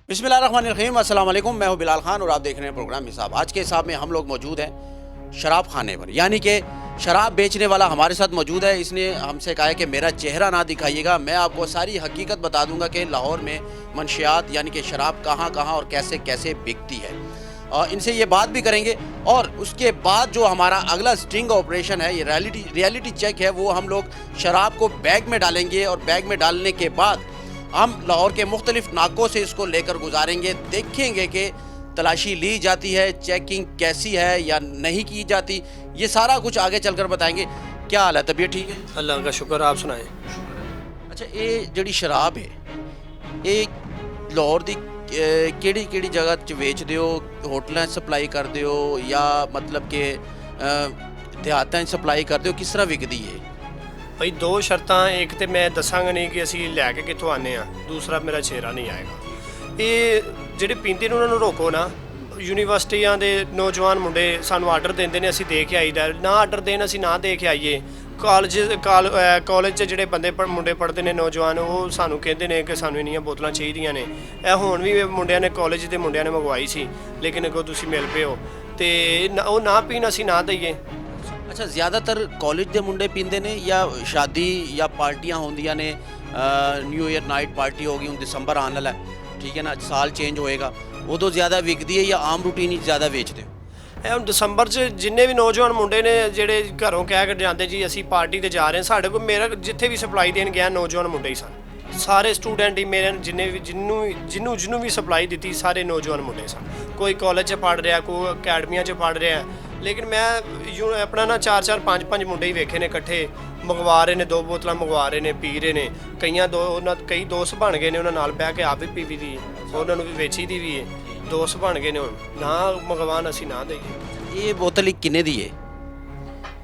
बिस्मिल्लाहिर्रहमानिर्रहीम, अस्सलाम वालेकुम। मैं हूं बिलाल खान और आप देख रहे हैं प्रोग्राम हिसाब। आज के हिसाब में हम लोग मौजूद हैं शराब खाने पर, यानी कि शराब बेचने वाला हमारे साथ मौजूद है। इसने हमसे कहा है कि मेरा चेहरा ना दिखाइएगा, मैं आपको सारी हकीकत बता दूंगा कि लाहौर में मंशियात यानी कि शराब कहाँ कहाँ और कैसे कैसे बिकती है। और इनसे ये बात भी करेंगे और उसके बाद जो हमारा अगला स्टिंग ऑपरेशन है, ये रियलिटी चेक है, वो हम लोग शराब को बैग में डालेंगे और बैग में डालने के बाद हम लाहौर के मुख्तलिफ नाकों से इसको लेकर गुजारेंगे, देखेंगे कि तलाशी ली जाती है, चेकिंग कैसी है या नहीं की जाती। ये सारा कुछ आगे चलकर बताएंगे। क्या हाल है, तबीयत ठीक है? अल्लाह का शुक्र, आप सुनाएं। अच्छा, ये जिहड़ी शराब है ये लाहौर दी केड़ी केड़ी जगह च वेचदे हो? होटलों सप्लाई करदे हो या मतलब कि देहातां सप्लाई करदे हो? किस तरह विकदी है? भाई दो शर्तां, एक तो मैं दसांगा नहीं कि ਅਸੀਂ ਲੈ ਕੇ ਕਿੱਥੋਂ ਆਨੇ ਆ, ਦੂਸਰਾ ਮੇਰਾ ਚਿਹਰਾ ਨਹੀਂ ਆਏਗਾ। ਇਹ ਜਿਹੜੇ ਪੀਂਦੇ ਨੇ ਉਹਨਾਂ ਨੂੰ ਰੋਕੋ ਨਾ। ਯੂਨੀਵਰਸਿਟੀਆਂ ਦੇ ਨੌਜਵਾਨ ਮੁੰਡੇ ਸਾਨੂੰ ਆਰਡਰ ਦਿੰਦੇ ਨੇ, ਅਸੀਂ ਦੇ ਕੇ ਆਈਦਾ। ਨਾ ਆਰਡਰ ਦੇਣ ਅਸੀਂ ਨਾ ਦੇ ਕੇ ਆਈਏ। ਕਾਲਜ 'ਚ ਜਿਹੜੇ ਮੁੰਡੇ ਪੜ੍ਹਦੇ ਨੇ ਨੌਜਵਾਨ, ਉਹ ਸਾਨੂੰ ਕਹਿੰਦੇ ਨੇ ਕਿ ਸਾਨੂੰ ਇੰਨੀਆਂ ਬੋਤਲਾਂ ਚਾਹੀਦੀਆਂ ਨੇ। ਇਹ ਹੁਣ ਵੀ ਮੁੰਡਿਆਂ ਨੇ ਕਾਲਜ ਦੇ ਮੁੰਡਿਆਂ ਨੇ ਮੰਗਵਾਈ ਸੀ, ਲੇਕਿਨ ਅੱਗੋਂ ਤੁਸੀਂ ਮਿਲ ਪਏ ਹੋ ਤੇ ਉਹ ਨਾ ਪੀਣ ਅਸੀਂ ਨਾ ਦਈਏ। अच्छा, ज़्यादातर कॉलेज के मुंडे पींदे ने या शादी या पार्टियां होंदियां ने? न्यू ईयर नाइट पार्टी होगी, हूँ दिसंबर आने वाला है, ठीक है ना, साल चेंज होएगा, उदों ज़्यादा विकदी है या आम रूटीन ही ज़्यादा बेचते हो? ਇਹ ਹੁਣ ਦਸੰਬਰ 'ਚ ਜਿੰਨੇ ਵੀ ਨੌਜਵਾਨ ਮੁੰਡੇ ਨੇ ਜਿਹੜੇ ਘਰੋਂ ਕਹਿ ਕੇ ਜਾਂਦੇ ਜੀ ਅਸੀਂ ਪਾਰਟੀ ਤੇ ਜਾ ਰਹੇ ਹਾਂ, ਸਾਡੇ ਕੋਲ ਮੇਰਾ ਜਿੱਥੇ ਵੀ ਸਪਲਾਈ ਦੇਣ ਗਿਆ ਨੌਜਵਾਨ ਮੁੰਡੇ ਹੀ ਸਨ। ਸਾਰੇ ਸਟੂਡੈਂਟ ਹੀ ਮੇਰੇ ਜਿੰਨੇ ਵੀ ਜਿਹਨੂੰ ਵੀ ਸਪਲਾਈ ਦਿੱਤੀ ਸਾਰੇ ਨੌਜਵਾਨ ਮੁੰਡੇ ਸਨ। ਕੋਈ ਕਾਲਜ 'ਚ ਪੜ੍ਹ ਰਿਹਾ, ਕੋਈ ਅਕੈਡਮੀਆਂ 'ਚ ਪੜ੍ਹ ਰਿਹਾ, ਲੇਕਿਨ ਮੈਂ ਆਪਣਾ ਨਾ 4-4 5-5 ਮੁੰਡੇ ਹੀ ਵੇਖੇ ਨੇ ਇਕੱਠੇ ਮੰਗਵਾ ਰਹੇ ਨੇ, 2 ਬੋਤਲਾਂ ਮੰਗਵਾ ਰਹੇ ਨੇ, ਪੀ ਰਹੇ ਨੇ। ਕਈ ਦੋਸਤ ਬਣ ਗਏ ਨੇ, ਉਹਨਾਂ ਨਾਲ ਬਹਿ ਕੇ ਆਪ ਵੀ ਪੀਵੀ ਦੀ ਹੈ, ਉਹਨਾਂ ਨੂੰ ਵੀ ਵੇਚੀ ਦੀ ਵੀ ਹੈ। ਦੋਸਤ ਬਣ ਗਏ ਨੇ, ਹੁਣ ਨਾ ਮੰਗਵਾਉਣ ਅਸੀਂ ਨਾ ਦਈਏ। ਇਹ ਬੋਤਲ ਕਿੰਨੇ ਦੀ ਹੈ?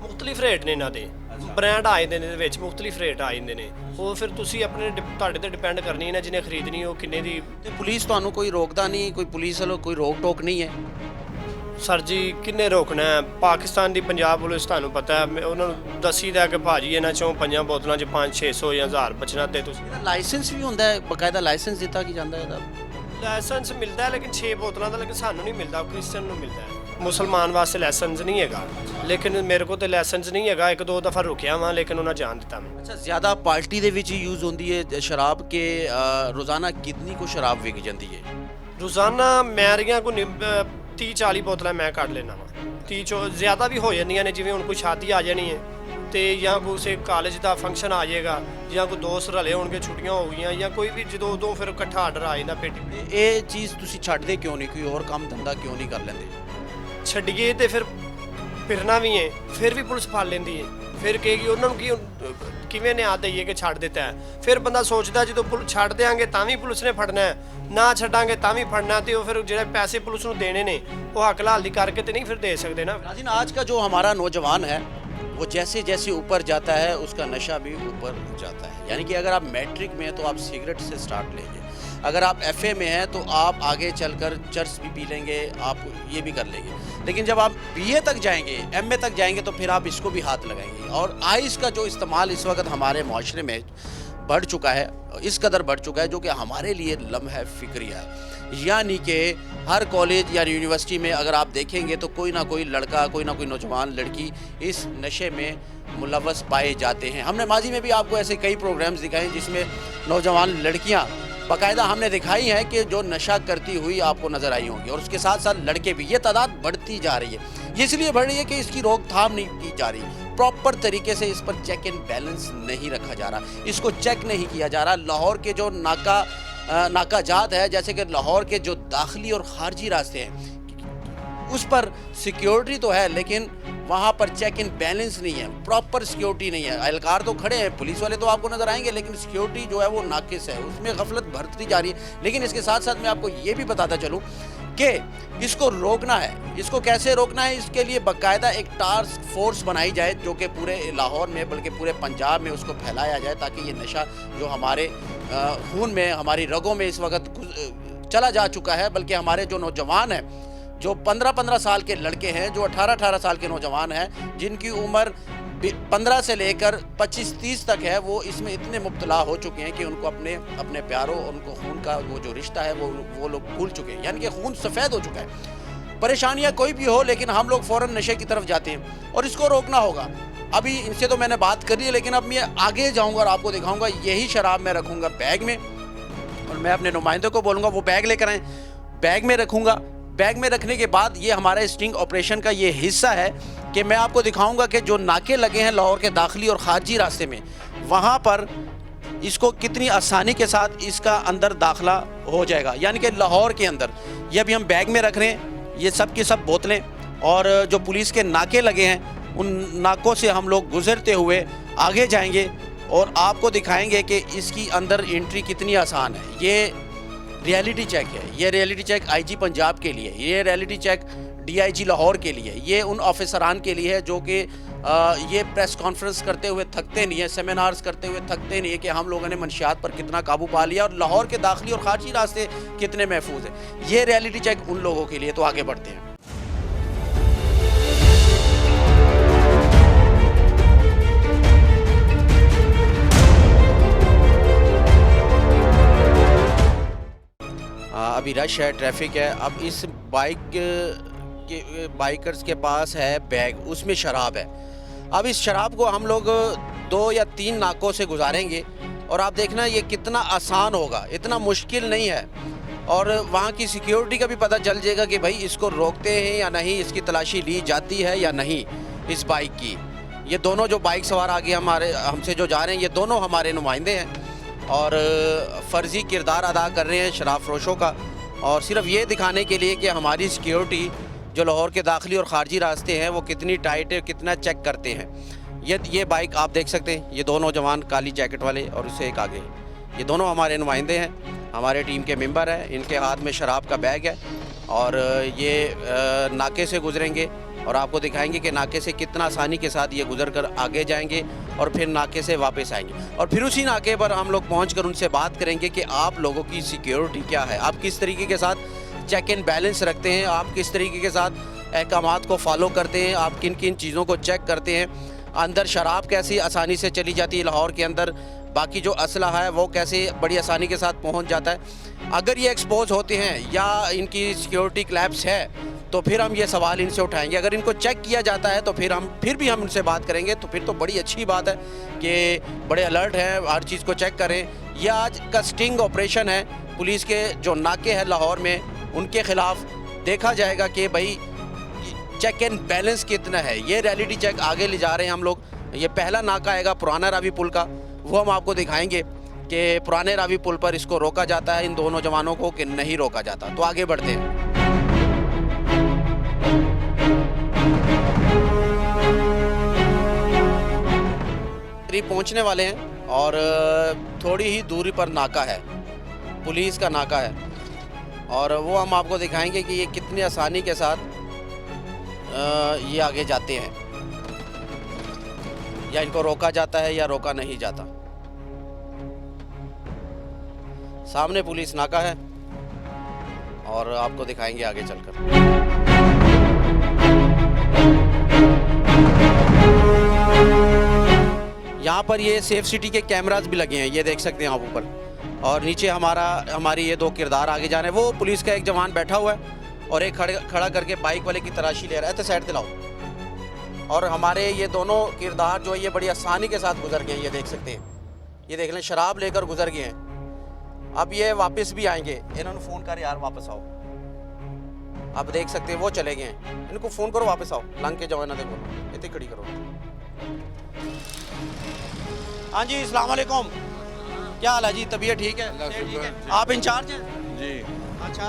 ਮੁxtਲਿਫ ਰੇਟ ਨੇ ਇਹਨਾਂ ਦੇ, ਬ੍ਰਾਂਡ ਆ ਜਾਂਦੇ ਨੇ ਦੇ ਵਿੱਚ, ਮੁxtਲਿਫ ਰੇਟ ਆ ਜਾਂਦੇ ਨੇ। ਉਹ ਫਿਰ ਤੁਸੀਂ ਆਪਣੇ ਤੁਹਾਡੇ ਤੇ ਡਿਪੈਂਡ ਕਰਨੀ ਹੈ ਨਾ, ਜਿਹਨੇ ਖਰੀਦਣੀ ਉਹ ਕਿੰਨੇ ਦੀ। ਤੇ ਪੁਲਿਸ ਤੁਹਾਨੂੰ ਕੋਈ ਰੋਕਦਾ ਨਹੀਂ? ਕੋਈ ਪੁਲਿਸ ਵੱਲੋਂ ਕੋਈ ਰੋਕ ਟੋਕ ਨਹੀਂ ਹੈ? ਸਰ ਜੀ ਕਿੰਨੇ ਰੋਕਣਾ ਹੈ? ਪਾਕਿਸਤਾਨ ਦੀ ਪੰਜਾਬ ਪੁਲਿਸ ਤੁਹਾਨੂੰ ਪਤਾ ਹੈ, ਉਹਨਾਂ ਨੂੰ ਦੱਸੀਦਾ ਕਿ ਭਾਜੀ ਇਹਨਾਂ ਚੋਂ 5 ਬੋਤਲਾਂ 'ਚ 500-600 ਜਾਂ 1000 ਬਚਣਾ ਤੇ ਤੁਸੀਂ। ਇਹਦਾ ਲਾਇਸੈਂਸ ਵੀ ਹੁੰਦਾ ਹੈ, ਬਕਾਇਦਾ ਲਾਇਸੈਂਸ ਦਿੱਤਾ ਕੀ ਜਾਂਦਾ ਇਹਦਾ? ਲਾਇਸੈਂਸ ਮਿਲਦਾ ਹੈ ਲੇਕਿਨ 6 ਬੋਤਲਾਂ ਦਾ, ਲੇਕਿਨ ਸਾਨੂੰ ਨਹੀਂ ਮਿਲਦਾ, ਕ੍ਰਿਸਚਨ ਨੂੰ ਮਿਲਦਾ ਹੈ। ਮੁਸਲਮਾਨ ਵਾਸਤੇ ਲਾਇਸੈਂਸ ਨਹੀਂ ਹੈਗਾ, ਲੇਕਿਨ ਮੇਰੇ ਕੋਲ ਤੇ ਲਾਇਸੈਂਸ ਨਹੀਂ ਹੈਗਾ। 1-2 ਦਫਾ ਰੁਕਿਆ ਵਾਂ, ਲੇਕਿਨ ਉਹਨਾਂ ਜਾਣ ਦਿੱਤਾ ਮੈਨੂੰ। ਅੱਛਾ, ਜ਼ਿਆਦਾ ਪਾਰਟੀ ਦੇ ਵਿੱਚ ਯੂਜ਼ ਹੁੰਦੀ ਹੈ ਸ਼ਰਾਬ ਕੇ ਰੋਜ਼ਾਨਾ ਕਿੰਨੀ ਕੁ ਸ਼ਰਾਬ ਵਿਕ ਜਾਂਦੀ ਹੈ? ਰੋਜ਼ਾਨਾ ਮੇਰੀਆਂ ਕੋ 30-40 ਬੋਤਲਾਂ ਮੈਂ ਕੱਢ ਲੈਣਾ ਵਾ। 30 ਚੋਂ ਜ਼ਿਆਦਾ ਵੀ ਹੋ ਜਾਂਦੀਆਂ ਨੇ, ਜਿਵੇਂ ਹੁਣ ਕੋਈ ਸ਼ਾਦੀ ਆ ਜਾਣੀ ਹੈ ਤੇ ਜਾਂ ਕਿਸੇ ਕਾਲਜ ਦਾ ਫੰਕਸ਼ਨ ਆ ਜਾਏਗਾ, ਜਾਂ ਕੋਈ ਦੋਸਤ ਰਲੇ ਹੋਣਗੇ, ਛੁੱਟੀਆਂ ਹੋ ਗਈਆਂ ਜਾਂ ਕੋਈ ਵੀ, ਜਦੋਂ ਉਦੋਂ ਫਿਰ ਇਕੱਠਾ ਆਰਡਰ ਆ ਜਾਂਦਾ ਪੇਟੀ। ਇਹ ਚੀਜ਼ ਤੁਸੀਂ ਛੱਡਦੇ ਕਿਉਂ ਨਹੀਂ? ਕੋਈ ਹੋਰ ਕੰਮ ਧੰਦਾ ਕਿਉਂ ਨਹੀਂ ਕਰ ਲੈਂਦੇ? ਛੱਡੀਏ ਤੇ ਫਿਰ ਫਿਰਨਾ ਵੀ ਹੈ, ਫਿਰ ਵੀ ਪੁਲਿਸ ਫੜ ਲੈਂਦੀ ਹੈ। ਫਿਰ ਕਹੇਗੀ ਉਹਨਾਂ ਨੂੰ ਕਿਵੇਂ ਨਿਆਂ ਦਈਏ ਕਿ ਛੱਡ ਦਿੱਤਾ ਹੈ। ਫਿਰ ਬੰਦਾ ਸੋਚਦਾ ਜਦੋਂ ਛੱਡ ਦਿਆਂਗੇ ਤਾਂ ਵੀ ਪੁਲਿਸ ਨੇ ਫੜਨਾ ਹੈ, ਨਾ ਛੱਡਾਂਗੇ ਤਾਂ ਵੀ ਫੜਨਾ, ਤੇ ਉਹ ਫਿਰ ਜਿਹੜੇ ਪੈਸੇ ਪੁਲਿਸ ਨੂੰ ਦੇਣੇ ਨੇ ਉਹ ਹੱਕ ਹਲਾਲੀ ਕਰਕੇ ਤੇ नहीं फिर दे सकते ना। नाज़रीन, आज का जो हमारा नौजवान है वो जैसे जैसे ऊपर जाता है उसका नशा भी ऊपर जाता है। यानी कि अगर आप मैट्रिक में हैं तो आप सिगरेट से स्टार्ट लेंगे, अगर आप FA में हैं तो आप आगे चलकर चर्च भी पी लेंगे, आप ये भी कर लेंगे, लेकिन जब आप BA तक जाएंगे, MA तक जाएंगे तो फिर आप इसको भी हाथ लगाएंगे। और आइस का जो इस्तेमाल इस वक्त हमारे माशरे में बढ़ चुका है, इस कदर बढ़ चुका है, जो कि हमारे लिए लम्हा फिक्रिया है। यानी कि हर कॉलेज या यूनिवर्सिटी में अगर आप देखेंगे तो कोई ना कोई लड़का, कोई ना कोई नौजवान लड़की इस नशे में मुलव्वस पाए जाते हैं। हमने माजी में भी आपको ऐसे कई प्रोग्राम्स दिखाए जिसमें नौजवान लड़कियां बाकायदा हमने दिखाई हैं कि जो नशा करती हुई आपको नज़र आई होंगी, और उसके साथ साथ लड़के भी। ये तादाद बढ़ती जा रही है। ये इसलिए बढ़ रही है कि इसकी रोकथाम नहीं की जा रही, प्रॉपर तरीके से इस पर चेक एंड बैलेंस नहीं रखा जा रहा, इसको चेक नहीं किया जा रहा। लाहौर के जो नाकाजात है, जैसे कि लाहौर के जो दाखिली और ख़ारजी रास्ते हैं, उस पर सिक्योरिटी तो है लेकिन वहाँ पर चेक इन बैलेंस नहीं है, प्रॉपर सिक्योरिटी नहीं है। एहलकार तो खड़े हैं, पुलिस वाले तो आपको नज़र आएंगे, लेकिन सिक्योरिटी जो है वो नाकिस है, उसमें गफलत बढ़ती जा रही है। लेकिन इसके साथ साथ मैं आपको ये भी बताता चलूँ कि इसको रोकना है। इसको कैसे रोकना है? इसके लिए बाकायदा एक टास्क फोर्स बनाई जाए जो कि पूरे लाहौर में बल्कि पूरे पंजाब में उसको फैलाया जाए, ताकि ये नशा जो हमारे खून में, हमारी रगों में इस वक्त चला जा चुका है, बल्कि हमारे जो नौजवान हैं, जो 15-15 साल के लड़के हैं, जो 18-18 साल के नौजवान हैं, जिनकी उम्र 15 से लेकर 25-30 तक है, वो इसमें इतने मुब्तला हो चुके हैं कि उनको अपने अपने प्यारों, उनको खून का वो जो रिश्ता है वो लोग भूल चुके हैं, यानी कि खून सफ़ेद हो चुका है। परेशानियां कोई भी हो, लेकिन हम लोग फ़ौरन नशे की तरफ जाते हैं और इसको रोकना होगा। अभी इनसे तो मैंने बात करी है, लेकिन अब मैं आगे जाऊँगा और आपको दिखाऊँगा। यही शराब मैं रखूँगा बैग में और मैं अपने नुमाइंदों को बोलूँगा वो बैग लेकर आएँ, बैग में रखूँगा। बैग में रखने के बाद ये हमारे स्टिंग ऑपरेशन का ये हिस्सा है कि मैं आपको दिखाऊंगा कि जो नाके लगे हैं लाहौर के दाखिली और खारजी रास्ते में, वहाँ पर इसको कितनी आसानी के साथ इसका अंदर दाखला हो जाएगा, यानी कि लाहौर के अंदर। ये अभी हम बैग में रख रहे हैं, ये सब की सब बोतलें, और जो पुलिस के नाके लगे हैं उन नाकों से हम लोग गुजरते हुए आगे जाएंगे और आपको दिखाएंगे कि इसकी अंदर एंट्री कितनी आसान है। ये रियलिटी चेक है, ये रियलिटी चेक आईजी पंजाब के लिए, ये रियलिटी चेक डीआईजी लाहौर के लिए, ये उन ऑफिसरान के लिए है जो कि ये प्रेस कॉन्फ्रेंस करते हुए थकते नहीं है, सेमिनार्स करते हुए थकते नहीं है कि हम लोगों ने मंशियात पर कितना काबू पा लिया और लाहौर के दाखिली और खारजी रास्ते कितने महफूज हैं। ये रियलिटी चेक उन लोगों के लिए। तो आगे बढ़ते हैं। अभी रश है, ट्रैफिक है। अब इस बाइकर्स के पास है बैग, उसमें शराब है। अब इस शराब को हम लोग 2 या 3 नाकों से गुजारेंगे और आप देखना ये कितना आसान होगा, इतना मुश्किल नहीं है। और वहाँ की सिक्योरिटी का भी पता चल जाएगा कि भाई इसको रोकते हैं या नहीं, इसकी तलाशी ली जाती है या नहीं इस बाइक की। ये दोनों जो बाइक सवार आगे हमसे जो जा रहे हैं, ये दोनों हमारे नुमाइंदे हैं और फ़र्ज़ी किरदार अदा कर रहे हैं शराब फरोशों का, और सिर्फ ये दिखाने के लिए कि हमारी सिक्योरिटी जो लाहौर के दाखिली और ख़ारजी रास्ते हैं वो कितनी टाइट है, कितना चेक करते हैं। ये बाइक आप देख सकते हैं, ये दो नौजवान काली जैकेट वाले और उससे एक आगे, ये दोनों हमारे नुमाइंदे हैं, हमारे टीम के मेंबर हैं। इनके हाथ में शराब का बैग है और ये नाके से गुजरेंगे और आपको दिखाएंगे कि नाके से कितना आसानी के साथ ये गुजर कर आगे जाएंगे और फिर नाके से वापस आएंगे। और फिर उसी नाके पर हम लोग पहुंचकर उनसे बात करेंगे कि आप लोगों की सिक्योरिटी क्या है, आप किस तरीके के साथ चेक एंड बैलेंस रखते हैं, आप किस तरीके के साथ अहकामात को फॉलो करते हैं, आप किन किन चीज़ों को चेक करते हैं, अंदर शराब कैसी आसानी से चली जाती है लाहौर के अंदर, बाकी जो असलहा है वो कैसे बड़ी आसानी के साथ पहुँच जाता है। अगर ये एक्सपोज होते हैं या इनकी सिक्योरिटी क्लैप्स है तो फिर हम ये सवाल इनसे उठाएंगे। अगर इनको चेक किया जाता है तो फिर भी हम इनसे बात करेंगे, तो फिर तो बड़ी अच्छी बात है कि बड़े अलर्ट हैं, हर चीज़ को चेक करें। यह आज का स्टिंग ऑपरेशन है, पुलिस के जो नाके हैं लाहौर में उनके ख़िलाफ़ देखा जाएगा कि भाई चेक एंड बैलेंस कितना है। ये रियलिटी चेक आगे ले जा रहे हैं हम लोग। ये पहला नाका आएगा पुराना रावी पुल का, वो हम आपको दिखाएंगे कि पुराने रावी पुल पर इसको रोका जाता है इन दो नौजवानों को कि नहीं रोका जाता। तो आगे बढ़ते हैं। पहुंचने वाले हैं और थोड़ी ही दूरी पर नाका है, पुलिस का नाका है, और वो हम आपको दिखाएंगे कि ये कितनी आसानी के साथ ये आगे जाते हैं, या इनको रोका जाता है या रोका नहीं जाता। सामने पुलिस नाका है और आपको दिखाएंगे आगे चलकर। यहाँ पर ये सेफ सिटी के कैमरास भी लगे हैं, ये देख सकते हैं आप ऊपर, और नीचे हमारी ये दो किरदार आगे जा रहे हैं। वो पुलिस का एक जवान बैठा हुआ है और एक खड़ा करके बाइक वाले की तलाशी ले रहा है। तो साइड दिलाओ। और हमारे ये दोनों किरदार जो है ये बड़ी आसानी के साथ गुजर गए, ये देख सकते हैं। ये देख लें, शराब लेकर गुजर गए हैं। अब ये वापस भी आएंगे, इन्होंने फ़ोन कर यार वापस आओ। आप देख सकते हैं वो चले गए हैं, इनको फ़ोन करो वापस आओ, लंग के जवाना देखो, इतनी खड़ी करो। हाँ जी, अस्सलाम वालेकुम, क्या हाल है जी? तबीयत ठीक है? ठीक है। आप इंचार्ज हैं जी? अच्छा,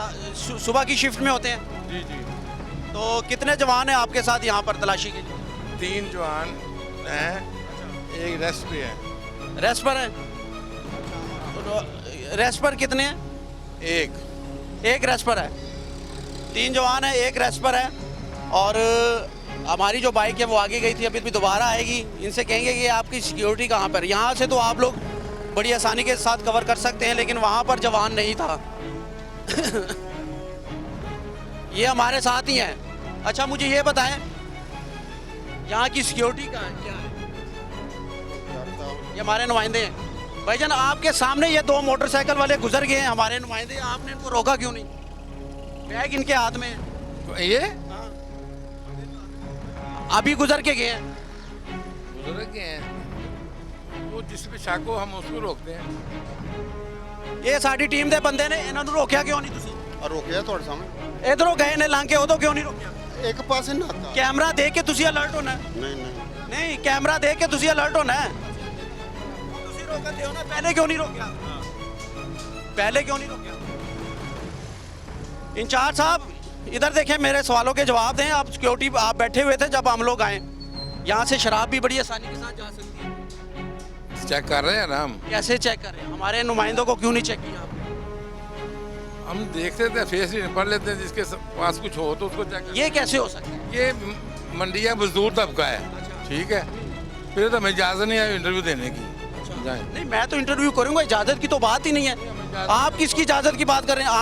सुबह की शिफ्ट में होते हैं? जी जी। तो कितने जवान हैं आपके साथ यहाँ पर तलाशी के? 3 जवान हैं, एक रेस्ट पे है। रेस्ट पर है? रेस्ट पर कितने हैं? एक रेस्ट पर है। 3 जवान हैं, एक रेस्ट पर है। और हमारी जो बाइक है वो आगे गई थी, अभी भी दोबारा आएगी। इनसे कहेंगे कि आपकी सिक्योरिटी कहाँ पर? यहाँ से तो आप लोग बड़ी आसानी के साथ कवर कर सकते हैं, लेकिन वहाँ पर जवान नहीं था। ये हमारे साथ ही हैं। अच्छा, मुझे ये बताएं, यहाँ की सिक्योरिटी कहाँ है, क्या है? ये हमारे नुमाइंदे हैं। भाईजान आपके सामने ये 2 मोटरसाइकिल वाले गुजर गए हैं हमारे नुमाइंदे, आपने इनको रोका क्यों नहीं? बैग इनके हाथ में है। ये अभी गुजर के गए हैं। बुजुर्ग के हैं, वो जिस पे शक हो हम उसको रोकते हैं। ये साडी टीम ਦੇ ਬੰਦੇ ਨੇ, ਇਹਨਾਂ ਨੂੰ ਰੋਕਿਆ ਕਿਉਂ ਨਹੀਂ ਤੁਸੀਂ? ਰੋਕਿਆ ਤੁਹਾਡੇ ਸਾਹਮਣੇ ਇਧਰੋਂ ਗਏ ਨੇ ਲੰਘ ਕੇ, ਉਦੋਂ ਕਿਉਂ ਨਹੀਂ ਰੋਕਿਆ? ਇੱਕ ਪਾਸੇ ਨਹਾਤਾ ਕੈਮਰਾ ਦੇਖ ਕੇ ਤੁਸੀਂ ਅਲਰਟ ਹੋਣਾ ਹੈ। ਨਹੀਂ ਨਹੀਂ ਨਹੀਂ ਕੈਮਰਾ ਦੇਖ ਕੇ ਤੁਸੀਂ ਅਲਰਟ ਹੋਣਾ ਹੈ। ਤੁਸੀਂ ਰੋਕਦੇ ਹੋ ਨਾ, ਪਹਿਲੇ ਕਿਉਂ ਨਹੀਂ ਰੋਕਿਆ? पहले क्यों नहीं रोके? इंचार्ज साहब इधर देखें, मेरे सवालों के जवाब दें। आप सिक्योरिटी आप बैठे हुए थे जब हम लोग आए, यहाँ से शराब भी बड़ी आसानी के साथ जा सकती है। चेक कर रहे हैं ना हम। कैसे चेक करें? हमारे नुमाइंदों को क्यों नहीं चेक किया आपने? हम देखते थे, फेस रीडिंग पढ़ लेते हैं, जिसके पास कुछ हो तो उसको चेक ये कैसे हो सकता है? ये मंडिया मजदूर तबका है, ठीक है, फिर तो हमें इजाज़त नहीं है इंटरव्यू देने की। जाएं। नहीं, मैं तो इंटरव्यू करूंगा, इजाजत की तो बात ही नहीं है। आप किसकी इजाजत की बात कर रहे हैं?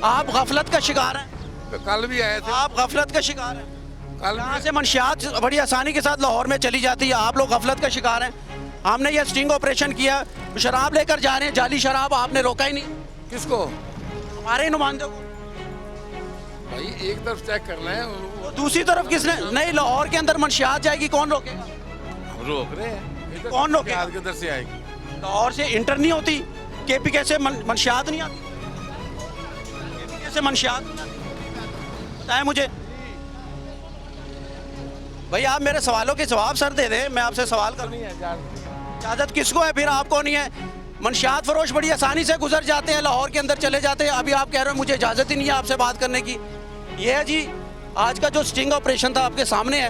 आप गफलत का शिकार हैं। तो कल भी आए थे, आप गफलत का शिकार हैं। कल यहाँ भी से मंशियात बड़ी आसानी के साथ लाहौर में चली जाती है, आप लोग गफलत का शिकार हैं। हमने ये स्टिंग ऑपरेशन किया, शराब लेकर जा रहे हैं, जाली शराब, आपने रोका ही नहीं। किसको? हमारे नुमाइंदों को। भाई एक तरफ चेक करना है, तो दूसरी तरफ किसने? नहीं, लाहौर के अंदर मंशियात जाएगी, कौन रोकेगा? हम रोक रहे हैं। इधर कौन रोकेगा? आज किधर से आएगी? लाहौर से इंटर नहीं होती, केपीके से मंशियात नहीं आती, केपीके से मंशियात नहीं आती। बताएं मुझे भाई, आप मेरे सवालों के जवाब सर दे दें, मैं आपसे सवाल करूँ। इजाज़त किसको है? फिर आपको नहीं है। मंशियात फरोश बड़ी आसानी से गुजर जाते हैं, लाहौर के अंदर चले जाते हैं। अभी आप कह रहे हो मुझे इजाज़त ही नहीं है आपसे बात करने की। ये है जी आज का जो स्टिंग ऑपरेशन था, आपके सामने है,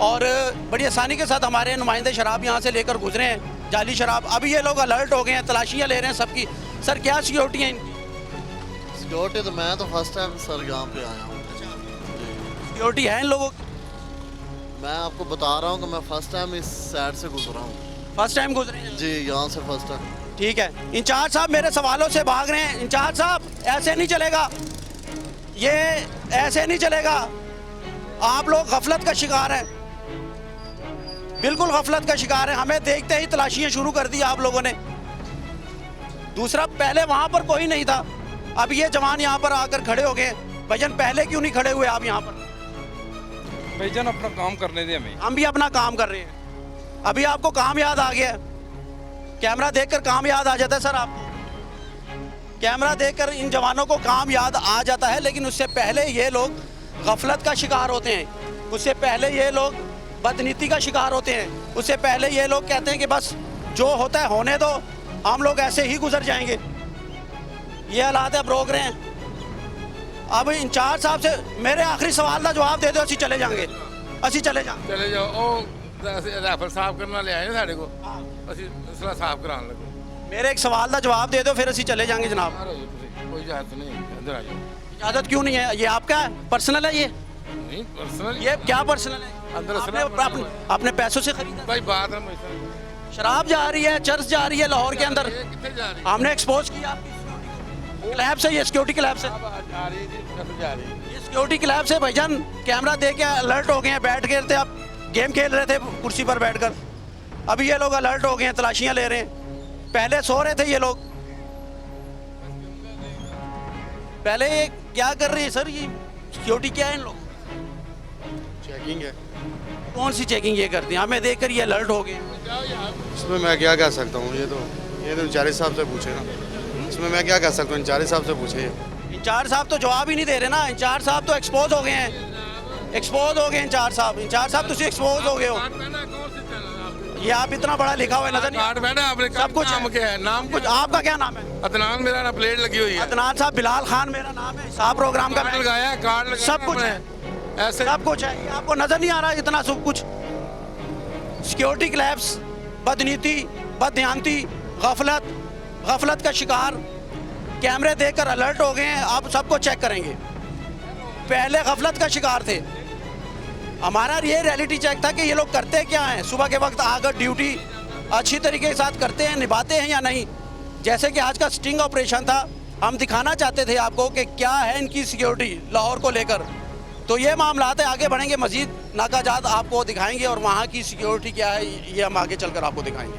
और बड़ी आसानी के साथ हमारे नुमाइंदे शराब यहाँ से लेकर गुजरे हैं, जाली शराब। अभी ये लोग अलर्ट हो गए हैं, तलाशियाँ ले रहे हैं सबकी। सर क्या सिक्योरिटी है इनकी? सिक्योरिटी तो मैं तो फर्स्ट टाइम सर यहाँ पे आया हूँ। सिक्योरिटी है इन लोगों की? मैं आपको बता रहा हूँ कि मैं फर्स्ट टाइम इस साइड से गुजरा हूँ। फर्स्ट टाइम गुजरे हैं? जी, यहाँ से फर्स्ट टाइम। ठीक है। इंचार्ज साहब मेरे सवालों से भाग रहे हैं। इंचार्ज साहब ऐसे नहीं चलेगा, ये ऐसे नहीं चलेगा। आप लोग गफलत का शिकार हैं, बिल्कुल गफलत का शिकार है। हमें देखते ही तलाशियां शुरू कर दी आप लोगों ने। दूसरा, पहले वहां पर कोई नहीं था, अब ये जवान यहाँ पर आकर खड़े हो गए। भाईजान पहले क्यों नहीं खड़े हुए आप यहाँ पर? भाईजान अपना काम करने दे हमें। हम भी अपना काम कर रहे हैं। अभी आपको काम याद आ गया? कैमरा देखकर काम याद आ जाता है सर आपको? कैमरा देखकर इन जवानों को काम याद आ जाता है, लेकिन उससे पहले ये लोग गफलत का शिकार होते हैं, उससे पहले ये लोग बदनीति का शिकार होते हैं, उससे पहले ये लोग कहते हैं कि बस जो होता है होने दो, हम लोग ऐसे ही गुजर जाएंगे। ये हालात है, अब रोक रहे हैं। अब इंचार्ज साहब से मेरे आखिरी सवाल का जवाब दे दो, असी चले जाएंगे, असी चले जाएंगे। चले जाओ। ओ राइफल साफ करने वाले आए ना साढ़े को, ਅਸੀਂ ਅਸਲਾ ਸਾਫ ਕਰਾਉਣ ਲੱਗੇ। मेरे एक सवाल का जवाब दे दो, फिर असी चले जाएंगे जनाब। बाहर हो जाओ तुसी, कोई इजाजत नहीं, अंदर आ जाओ। इजाज़त क्यों नहीं है? ये आपका है, पर्सनल है ये? नहीं पर्सनल, ये क्या पर्सनल है? अंदर आपने असला अपने पैसों से खरीदा? भाई बात हम ऐसा शराब जा रही है, चर्च जा रही है लाहौर के अंदर, ये कितने जा रही हमने एक्सपोज किया आपकी सिक्योरिटी को। क्लैब से, ये सिक्योरिटी क्लैब से, अब जा रही थी, कब जा रही है? ये सिक्योरिटी क्लैब से भाईजान कैमरा देख के अलर्ट हो गए हैं। बैठ गए थे, आप गेम खेल रहे थे कुर्सी पर बैठकर, अभी ये लोग अलर्ट हो गए हैं, तलाशियां ले रहे हैं। पहले सो रहे थे ये लोग, पहले ये क्या कर रहे हैं सर? ये सिक्योरिटी क्या है इन लोग? चेकिंग है। कौन सी चेकिंग ये करते हैं? हमें देखकर ये अलर्ट हो गए। इसमें मैं क्या कह सकता हूँ? ये तो इंचार्ज साहब से पूछे ना। इसमें मैं क्या कह सकता हूँ? इंचार्ज साहब से पूछे। इंचार्ज साहब तो जवाब ही नहीं दे रहे ना। इंचार्ज साहब तो एक्सपोज हो गए हैं, एक्सपोज हो गए इंचार्ज साहब। इंचार्ज साहब तुम एक्सपोज हो गए हो। ये आप इतना बड़ा लिखा हुआ है, नजर कार्ड नहीं? बैठा आपने, सब कुछ नाम है। क्या है? नाम कुछ आपका क्या नाम है? अदनान मेरा ना, प्लेट लगी हुई है। अदनान साहब, बिलाल खान मेरा नाम है, साहब प्रोग्राम का कार्ड लगाया, कार्ड लगाया सब कुछ आपने। है, ऐसे सब कुछ है। ये आपको नजर नहीं आ रहा इतना सब कुछ? सिक्योरिटी क्लैब्स, बदनीति, बदध्यानती, गफलत, गफलत का शिकार। कैमरे देखकर अलर्ट हो गए हैं, आप सबको चेक करेंगे। पहले गफलत का शिकार थे। हमारा ये रियलिटी चेक था कि ये लोग करते क्या हैं, सुबह के वक्त आकर ड्यूटी अच्छी तरीके के साथ करते हैं, निभाते हैं या नहीं। जैसे कि आज का स्टिंग ऑपरेशन था, हम दिखाना चाहते थे आपको कि क्या है इनकी सिक्योरिटी लाहौर को लेकर। तो ये मामला है, आगे बढ़ेंगे, मजीद नाकाजात आपको दिखाएंगे और वहाँ की सिक्योरिटी क्या है ये हम आगे चलकर आपको दिखाएंगे।